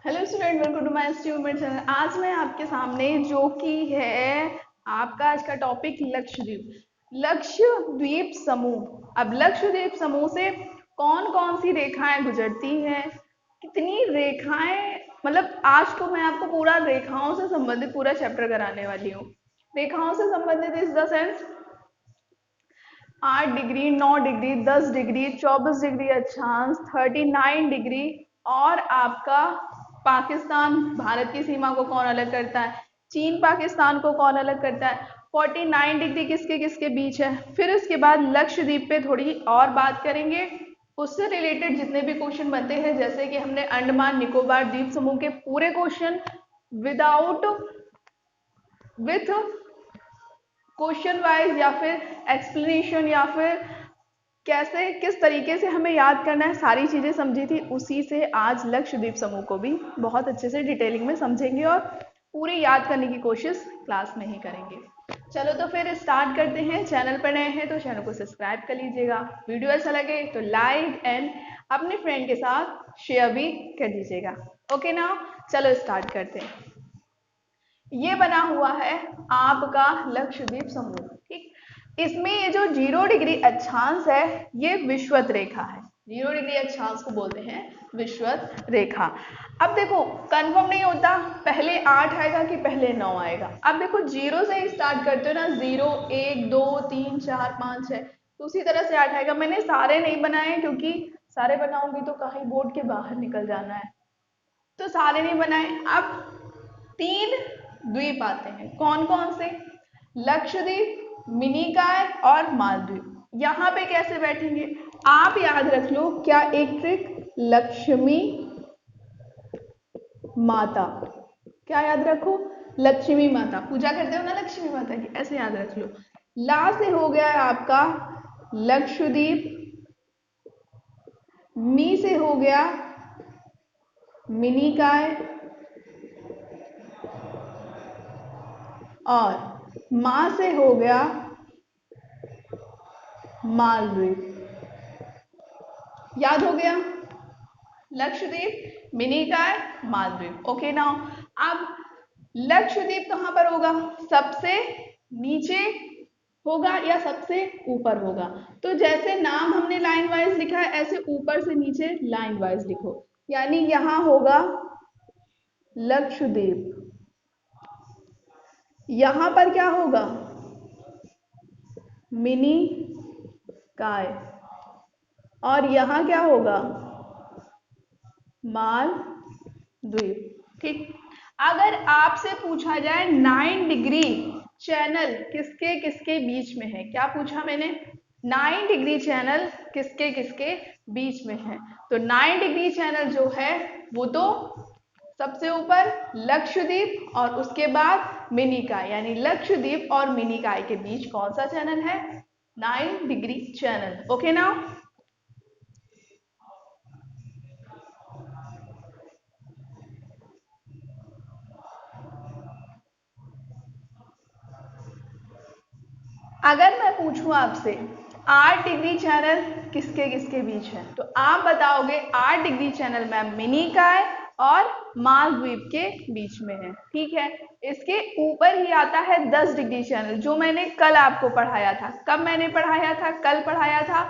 Hello student, welcome to my institute channel. आज मैं आपके सामने जो कि है आपका आज का टॉपिक लक्षद्वीप। लक्षद्वीप समूह। अब लक्षद्वीप समूह से कौन कौन सी रेखाएं गुजरती हैं, कितनी रेखाएं, मतलब आज को मैं आपको पूरा रेखाओं से संबंधित पूरा चैप्टर कराने वाली हूँ। रेखाओं से संबंधित is the sense 8 degree, 9 degree, 10 degree, 24 degree अक्षांश, 39 डिग्री, और आपका पाकिस्तान भारत की सीमा को कौन अलग करता है, चीन पाकिस्तान को कौन अलग करता है, 49 डिग्री किसके किसके बीच है। फिर उसके बाद लक्षद्वीप पे थोड़ी और बात करेंगे, उससे रिलेटेड जितने भी क्वेश्चन बनते हैं, जैसे कि हमने अंडमान निकोबार द्वीप समूह के पूरे question without with question wise या फिर एक्सप्लेनेशन या फिर कैसे किस तरीके से हमें याद करना है, सारी चीजें समझी थी। उसी से आज लक्षद्वीप समूह को भी बहुत अच्छे से डिटेलिंग में समझेंगे और पूरी याद करने की कोशिश क्लास में ही करेंगे। चलो तो फिर स्टार्ट करते हैं। चैनल पर नए हैं तो चैनल को सब्सक्राइब कर लीजिएगा, वीडियो अच्छा लगे तो लाइक एंड अपने फ्रेंड के साथ शेयर भी कर दीजिएगा। ओके ना, चलो स्टार्ट करते हैं। ये बना हुआ है आपका लक्षद्वीप समूह, ठीक। इसमें ये जो 0 डिग्री अक्षांश है ये विषुवत रेखा है। 0 डिग्री अक्षांश को बोलते हैं विषुवत रेखा। अब देखो कंफर्म नहीं होता पहले 8 आएगा कि पहले 9 आएगा। अब देखो 0 से ही स्टार्ट करते हो ना, 0 1 2 3 4 5 6, तो उसी तरह से 8 आएगा। मैंने सारे नहीं बनाए क्योंकि सारे बनाऊंगी तो कहीं बोर्ड के बाहर निकल जाना है, तो सारे नहीं बनाए। अब 3 द्वीप आते हैं, कौन कौन से, लक्षद्वीप, मिनिकॉय और मालदीव। यहाँ पे कैसे बैठेंगे आप याद रख लो, क्या एक ट्रिक, लक्ष्मी माता, क्या याद रखो, लक्ष्मी माता, पूजा करते हो ना लक्ष्मी माता की, ऐसे याद रख लो। ला से हो गया है आपका लक्षद्वीप, मी से हो गया मिनिकॉय और मां से हो गया मालदीव। याद हो गया, लक्षद्वीप, मिनिकॉय, मालदीव। ओके नाउ, अब लक्षद्वीप कहां पर होगा, सबसे नीचे होगा या सबसे ऊपर होगा। तो जैसे नाम हमने लाइन वाइज लिखा है ऐसे ऊपर से नीचे लाइन वाइज लिखो, यानी यहां होगा लक्षद्वीप, यहां पर क्या होगा मिनी काय, और यहां क्या होगा मालदीव, ठीक। अगर आपसे पूछा जाए 9 डिग्री चैनल किसके किसके बीच में है, क्या पूछा मैंने, 9 डिग्री चैनल किसके किसके बीच में है, तो 9 डिग्री चैनल जो है वो तो सबसे ऊपर लक्षद्वीप और उसके बाद मिनिकॉय, यानी लक्षद्वीप और मिनिकॉय के बीच कौन सा चैनल है, 9 डिग्री चैनल। ओके नाउ, अगर मैं पूछूं आपसे 8 डिग्री चैनल किसके किसके बीच है, तो आप बताओगे 8 डिग्री चैनल मैम मिनिकॉय और मालद्वीप के बीच में है, ठीक है। इसके ऊपर ही आता है 10 डिग्री चैनल, जो मैंने कल आपको पढ़ाया था। कब मैंने पढ़ाया था, कल पढ़ाया था,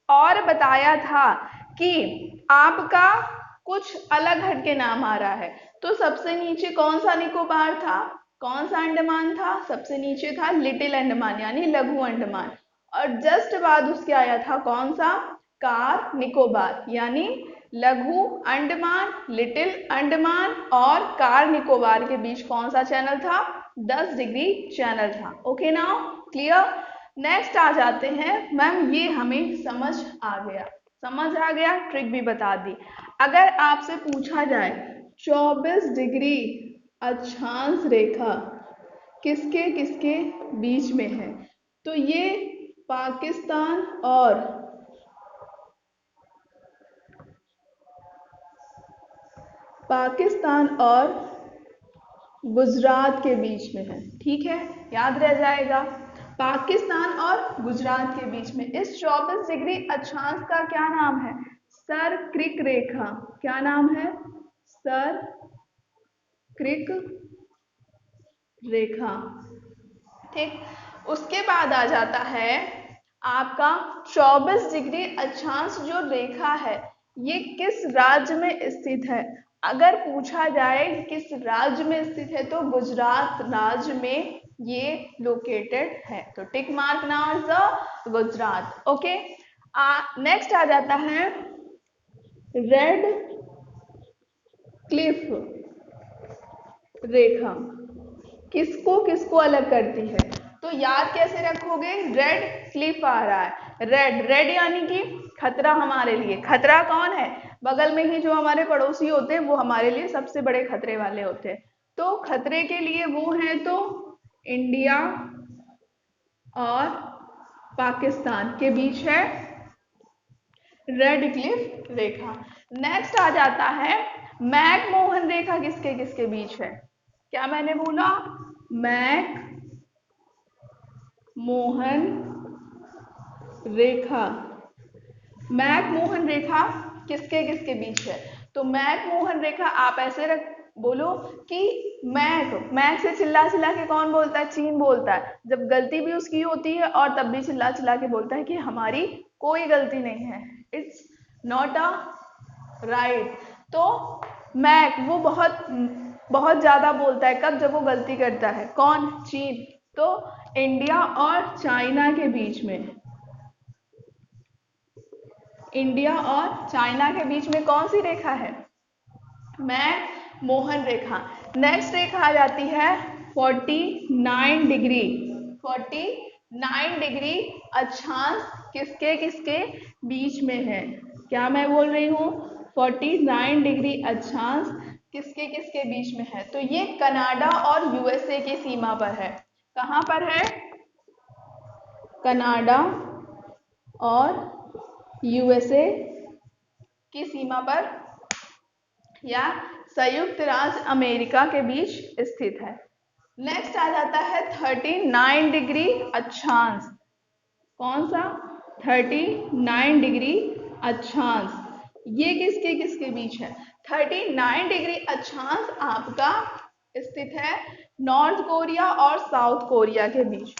और बताया था कि आपका कुछ अलग हट के नाम आ रहा है। तो सबसे नीचे कौन सा निकोबार था, कौन सा अंडमान था, सबसे नीचे था लिटिल अंडमान यानी लघु अंडमान, और जस्ट बाद उसके आया था कौन सा, कार निकोबार, यानी लघु अंडमान, लिटिल अंडमान और कार निकोबार के बीच कौन सा चैनल था, 10 डिग्री चैनल था। Okay now clear. नेक्स्ट आ जाते हैं, मैम ये हमें समझ आ गया, समझ आ गया, ट्रिक भी बता दी। अगर आपसे पूछा जाए 24 डिग्री अक्षांश रेखा किसके किसके बीच में है, तो ये पाकिस्तान और गुजरात के बीच में है, ठीक है, याद रह जाएगा, पाकिस्तान और गुजरात के बीच में। इस 24 डिग्री अक्षांश का क्या नाम है, सर्क्रिक रेखा, क्या नाम है, सर्क्रिक रेखा। ठीक, उसके बाद आ जाता है आपका 24 डिग्री अक्षांश जो रेखा है, ये किस राज्य में स्थित है? अगर पूछा जाए किस राज्य में स्थित है तो गुजरात राज्य में ये लोकेटेड है। तो tick mark now is the Gujarat. Okay, next आ जाता है रेड क्लिफ रेखा। किसको किसको अलग करती है? तो याद कैसे रखोगे? रेड क्लिफ आ रहा है, रेड रेड यानी कि खतरा हमारे लिए। खतरा कौन है? बगल में ही जो हमारे पड़ोसी होते हैं वो हमारे लिए सबसे बड़े खतरे वाले होते हैं। तो खतरे के लिए वो है तो इंडिया और पाकिस्तान के बीच है रेड क्लिफ रेखा। नेक्स्ट आ जाता है मैकमोहन रेखा। किसके किसके बीच है? क्या मैंने बोला? मैकमोहन रेखा। मैकमोहन रेखा किसके किसके बीच है? तो मैकमोहन रेखा आप ऐसे रख बोलो कि मैक से चिल्ला चिल्ला के कौन बोलता है? चीन बोलता है। जब गलती भी उसकी होती है और तब भी चिल्ला चिल्ला के बोलता है कि हमारी कोई गलती नहीं है, इट्स नॉट अ राइट। तो मैक वो बहुत ज्यादा बोलता है। कब? जब वो गलती करता है। कौन? चीन। तो इंडिया और चाइना के बीच में, इंडिया और चाइना के बीच में कौन सी रेखा है? मैकमोहन रेखा। नेक्स्ट रेखा आ जाती है 49 डिग्री। 49 डिग्री अक्षांश किसके किसके बीच में है? क्या मैं बोल रही हूँ? 49 डिग्री अक्षांश किसके किसके बीच में है? तो ये कनाडा और यूएसए की सीमा पर है। कहाँ पर है? कनाडा और यूएसए की सीमा पर या संयुक्त राज्य अमेरिका के बीच स्थित है। नेक्स्ट आ जाता है 39 डिग्री अक्षांश। कौन सा? 39 डिग्री अक्षांश। ये किसके किसके बीच है? 39 डिग्री अक्षांश आपका स्थित है नॉर्थ कोरिया और साउथ कोरिया के बीच।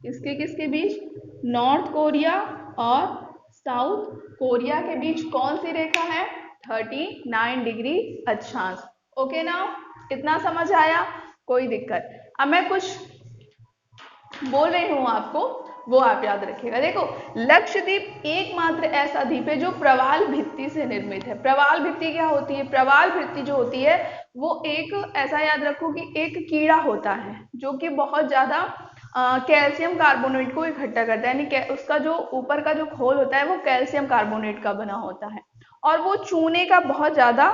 किसके किसके बीच? नॉर्थ कोरिया और साउथ कोरिया के बीच कौन सी रेखा है? 39 डिग्री अक्षांश। ओके ना, इतना समझ आया? कोई दिक्कत? अब मैं कुछ बोल रही हूँ आपको, वो आप याद रखिएगा। देखो, लक्षद्वीप एकमात्र ऐसा द्वीप है जो प्रवाल भित्ति से निर्मित है। प्रवाल भित्ति क्या होती है? प्रवाल भित्ति जो होती है वो एक, ऐसा याद रखो कि एक कीड़ा होता है जो कि बहुत ज्यादा कैल्शियम कार्बोनेट को इकट्ठा करता है। यानी उसका जो ऊपर का जो खोल होता है वो कैल्शियम कार्बोनेट का बना होता है और वो चूने का बहुत ज्यादा,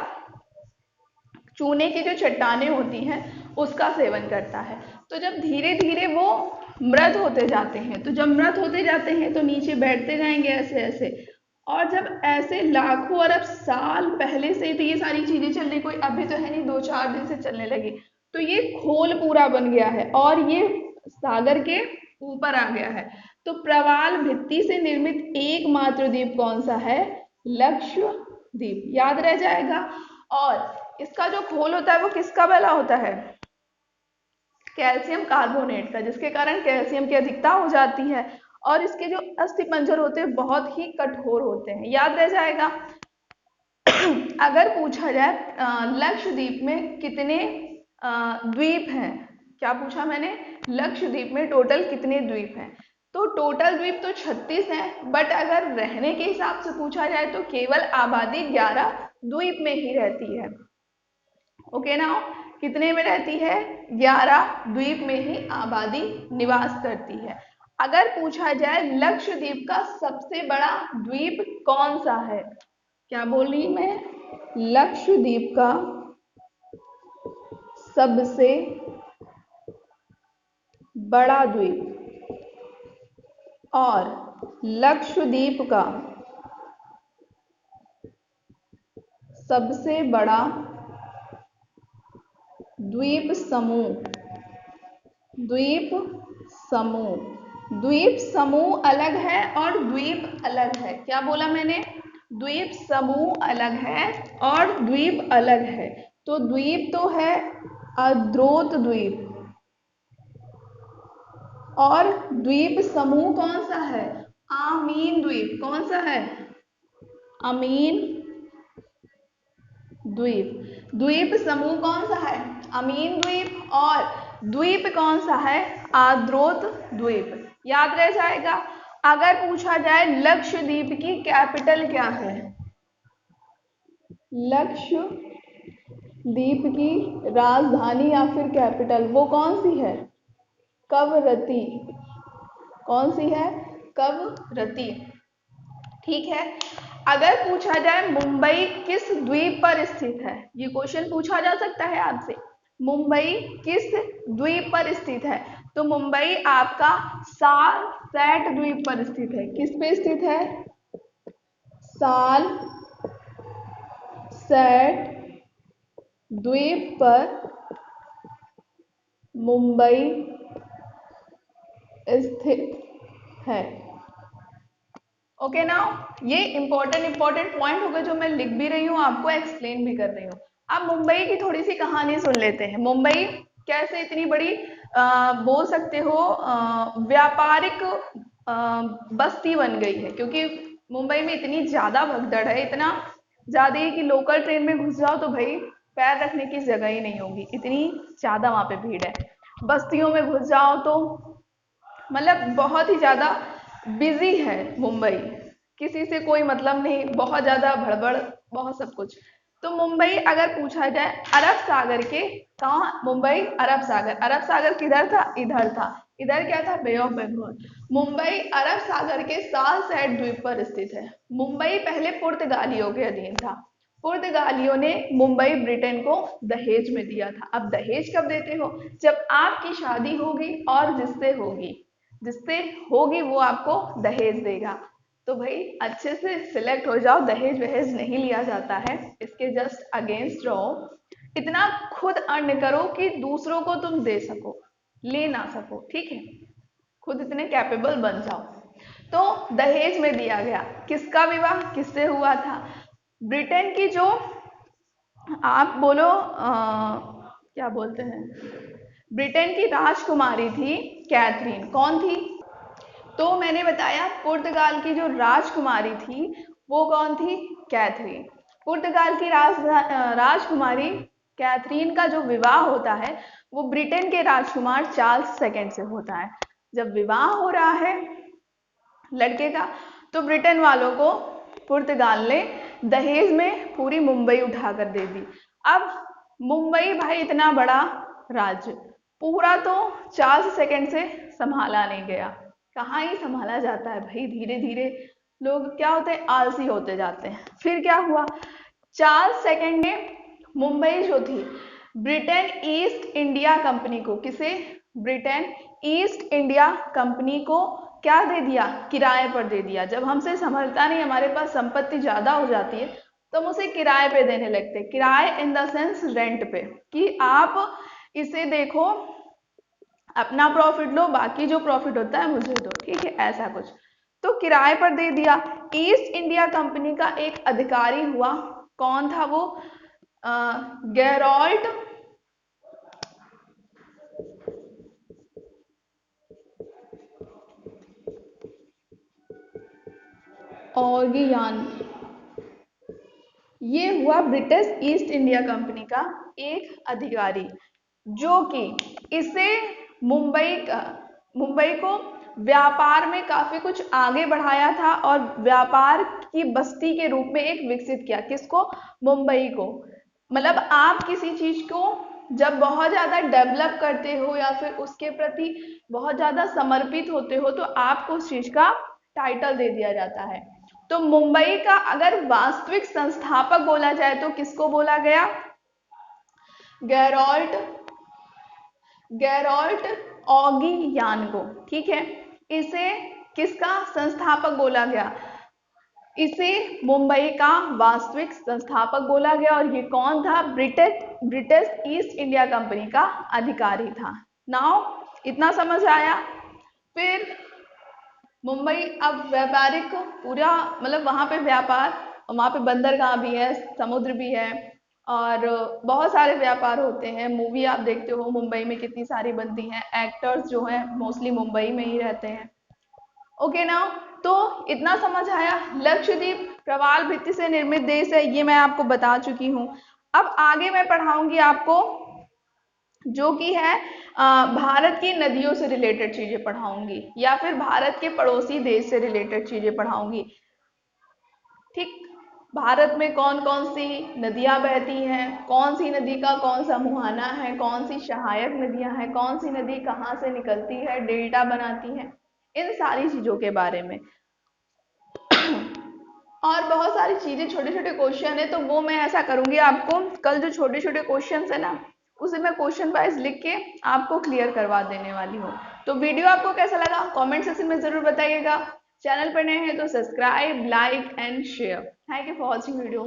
चूने की जो चट्टानें होती हैं उसका सेवन करता है। तो जब धीरे धीरे वो मृत होते जाते हैं, तो जब मृत होते जाते हैं तो नीचे बैठते जाएंगे ऐसे ऐसे, और जब ऐसे लाखों अरब साल पहले से तो ये सारी चीजें चल रही, कोई अभी तो है नहीं, 2-4 दिन से चलने लगी, तो ये खोल पूरा बन गया है और ये सागर के ऊपर आ गया है। तो प्रवाल भित्ति से निर्मित एकमात्र द्वीप कौन सा है? लक्षद्वीप। याद रह जाएगा। और इसका जो खोल होता है वो किसका बना होता है? कैल्शियम कार्बोनेट का, जिसके कारण कैल्शियम की अधिकता हो जाती है और इसके जो अस्थिपंजर होते हैं बहुत ही कठोर होते हैं। याद रह जाएगा। अगर पूछा जाए लक्षद्वीप में कितने द्वीप हैं, क्या पूछा मैंने? लक्षद्वीप में टोटल कितने द्वीप हैं? तो टोटल द्वीप तो 36 हैं, बट अगर रहने के हिसाब से पूछा जाए तो केवल आबादी 11 द्वीप में ही रहती है। ओके ना, कितने में रहती है? 11 द्वीप में ही आबादी निवास करती है। अगर पूछा जाए लक्षद्वीप का सबसे बड़ा द्वीप कौन सा है? क्या बोल रही मैं? लक्षद्वीप का सबसे बड़ा द्वीप, और लक्षद्वीप का सबसे बड़ा द्वीप समूह, द्वीप समूह, द्वीप समूह अलग है और द्वीप अलग है। क्या बोला मैंने? द्वीप समूह अलग है और द्वीप अलग है। तो द्वीप तो है अद्रोत द्वीप, और द्वीप समूह कौन सा है? अमीन द्वीप। कौन सा है? अमीन द्वीप। द्वीप समूह कौन सा है? अमीन द्वीप। और द्वीप कौन सा है? आर्द्रोत द्वीप। याद रह जाएगा। अगर पूछा जाए लक्षद्वीप की कैपिटल क्या है? लक्षद्वीप की राजधानी या फिर कैपिटल वो कौन सी है? कवरत्ती। कौन सी है? कवरत्ती। ठीक है। अगर पूछा जाए मुंबई किस द्वीप पर स्थित है, ये क्वेश्चन पूछा जा सकता है आपसे। मुंबई किस द्वीप पर स्थित है? तो मुंबई आपका सालसेट द्वीप पर स्थित है। किस पे स्थित है? सालसेट द्वीप पर मुंबई स्थित है। ओके नाउ ये इंपॉर्टेंट पॉइंट हो गए जो मैं लिख भी रही हूँ, आपको एक्सप्लेन भी कर रही हूँ। अब मुंबई की थोड़ी सी कहानी सुन लेते हैं। मुंबई कैसे इतनी बड़ी बोल सकते हो व्यापारिक बस्ती बन गई है, क्योंकि मुंबई में इतनी ज्यादा भगदड़ है, इतना ज्यादा है कि लोकल ट्रेन में घुस जाओ तो भाई पैर रखने की जगह ही नहीं होगी, इतनी ज्यादा वहां पे भीड़ है। बस्तियों में घुस जाओ तो मतलब बहुत ही ज्यादा बिजी है मुंबई, किसी से कोई मतलब नहीं, बहुत ज्यादा भड़बड़, बहुत सब कुछ। तो मुंबई अगर पूछा जाए अरब सागर के, कहाँ? मुंबई अरब सागर। अरब सागर किधर था? इधर था। इधर क्या था? बे ऑफ बंगाल। मुंबई अरब सागर के सालसेट द्वीप पर स्थित है। मुंबई पहले पुर्तगालियों के अधीन था। पुर्तगालियों ने मुंबई ब्रिटेन को दहेज में दिया था। अब दहेज कब देते हो? जब आपकी शादी होगी और जिससे होगी वो आपको दहेज देगा। तो भाई अच्छे से सिलेक्ट हो जाओ, दहेज वहेज नहीं लिया जाता है, इसके जस्ट अगेंस्ट रहो। इतना खुद अर्न करो कि दूसरों को तुम दे सको, ले ना सको, ठीक है? खुद इतने कैपेबल बन जाओ। तो दहेज में दिया गया। किसका विवाह किससे हुआ था? ब्रिटेन की जो आप बोलो क्या बोलते हैं, ब्रिटेन की राजकुमारी थी कैथरीन। कौन थी? तो मैंने बताया पुर्तगाल की जो राजकुमारी थी वो कौन थी? कैथरीन। पुर्तगाल की राजकुमारी कैथरीन का जो विवाह होता है वो ब्रिटेन के राजकुमार चार्ल्स सेकंड से होता है। जब विवाह हो रहा है लड़के का तो ब्रिटेन वालों को पुर्तगाल ने दहेज में पूरी मुंबई उठाकर दे दी। अब मुंबई भाई इतना बड़ा राज्य, पूरा तो चार्ल्स सेकंड से संभाला नहीं गया। कहाँ ही संभाला जाता है भाई, धीरे धीरे लोग क्या होते हैं, आलसी होते जाते हैं। फिर क्या हुआ? चार्ल्स सेकंड ने मुंबई जो थी ब्रिटेन ईस्ट इंडिया कंपनी को, किसे? ब्रिटेन ईस्ट इंडिया कंपनी को क्या दे दिया? किराए पर दे दिया। जब हमसे संभलता नहीं, हमारे पास संपत्ति ज्यादा हो जाती है तो हम उसे किराए पे देने लगते हैं। किराए इन द सेंस रेंट पे, कि आप इसे देखो, अपना प्रॉफिट लो, बाकी जो प्रॉफिट होता है मुझे दो, ठीक है? ऐसा कुछ। तो किराए पर दे दिया। ईस्ट इंडिया कंपनी का एक अधिकारी हुआ, कौन था वो? गेरोल्ड ऑर्गियान। ये हुआ ब्रिटिश ईस्ट इंडिया कंपनी का एक अधिकारी, जो कि इसे मुंबई को व्यापार में काफी कुछ आगे बढ़ाया था और व्यापार की बस्ती के रूप में एक विकसित किया। किसको? मुंबई को। मतलब आप किसी चीज को जब बहुत ज्यादा डेवलप करते हो या फिर उसके प्रति बहुत ज्यादा समर्पित होते हो तो आपको उस चीज का टाइटल दे दिया जाता है। तो मुंबई का अगर वास्तविक संस्थापक बोला जाए तो किसको बोला गया? गेरोल्ट ऑगियान को, ठीक है? इसे किसका संस्थापक बोला गया? इसे मुंबई का वास्तविक संस्थापक बोला गया। और ये कौन था? ब्रिटिश ईस्ट इंडिया कंपनी का अधिकारी था। नाउ इतना समझ आया? फिर मुंबई अब व्यापारिक पूरा, मतलब वहां पे व्यापार वहाँ पे बंदरगाह भी है, समुद्र भी है, और बहुत सारे व्यापार होते हैं। मूवी आप देखते हो मुंबई में कितनी सारी बनती हैं, एक्टर्स जो हैं मोस्टली मुंबई में ही रहते हैं। ओके ना, तो इतना समझ आया। लक्षद्वीप प्रवाल भित्ति से निर्मित देश है, ये मैं आपको बता चुकी हूँ। अब आगे मैं पढ़ाऊंगी आपको जो कि है भारत की नदियों से रिलेटेड चीजें पढ़ाऊंगी, या फिर भारत के पड़ोसी देश से रिलेटेड चीजें पढ़ाऊंगी। ठीक, भारत में कौन कौन सी नदियां बहती हैं, कौन सी नदी का कौन सा मुहाना है, कौन सी सहायक नदियां हैं, कौन सी नदी कहाँ से निकलती है, डेल्टा बनाती है, इन सारी चीजों के बारे में। और बहुत सारी चीजें, छोटे छोटे क्वेश्चन है, तो वो मैं ऐसा करूंगी, आपको कल जो छोटे छोटे क्वेश्चन है ना, उसे मैं क्वेश्चन वाइज लिख के आपको क्लियर करवा देने वाली हूँ। तो वीडियो आपको कैसा लगा कमेंट सेक्शन में जरूर बताइएगा। चैनल पर नए हैं तो subscribe, like and share. Thank you for watching video.